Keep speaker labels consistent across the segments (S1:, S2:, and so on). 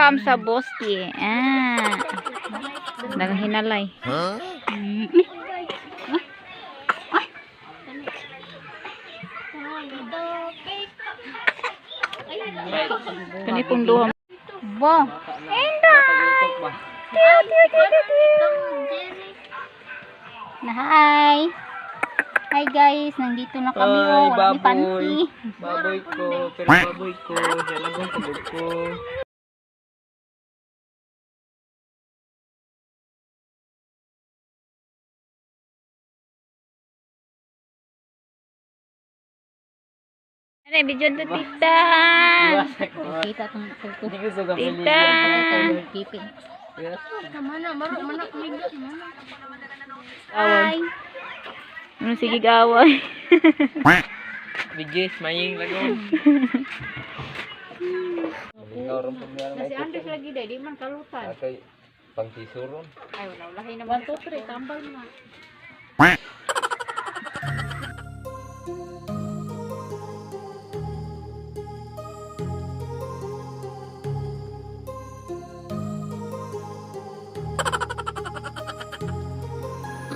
S1: Welcome sa Boski. Dagang hinalay. Kani pong duha. Bo. Enda. Hi. Hi guys, nandito na kami. Wala ni panty.
S2: Baboy ko, pero baboy ko, lalagong pagod ko.
S1: Ano, video to tita.
S3: Kita tong foto.
S2: Hindi ko sa gamili.
S1: Tita.
S3: Keeping.
S1: Mana, mana kumiga mana. Hi. Ano sige gaway.
S2: Bigis, maying lagong.
S3: Nasi Andres lagi deh, di man kalutan.
S2: Okay, pangtisuron.
S3: Ay, wala lahi na 1 2 3 tambal na.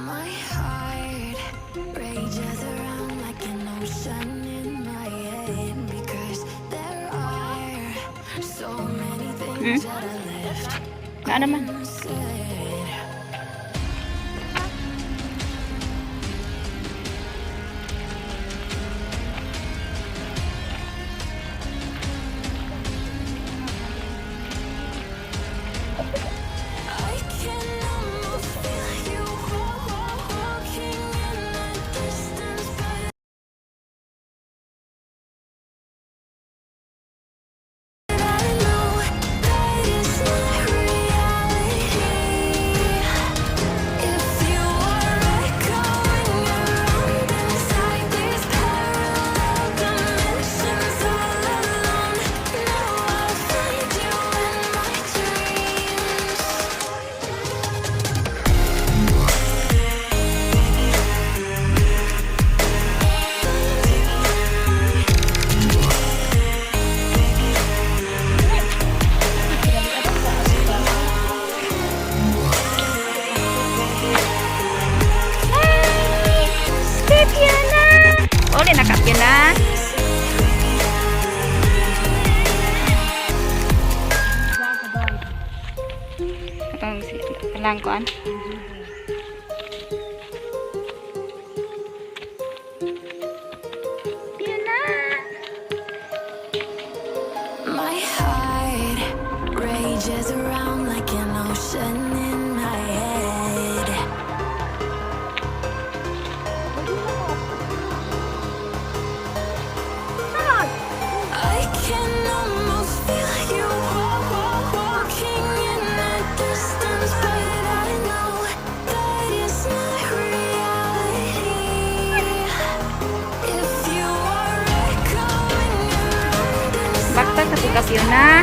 S4: My heart rages around like an ocean in my head because there are so many things that I left
S1: Na naman.
S4: unsaid. I can almost feel you walking in the distance, but I know that it's not reality. If you are echoing around inside these parallel dimensions all alone, now I'll find you in my dreams.
S1: Step yun na. Oli, nakap yun na. Itong kalangkuan. Yun na.
S4: My heart rages around like an ocean in my head. I can almost feel you walking in the distance, but I know that it's not reality. If you are echoing around inside
S1: Bakta sa tukap yun na.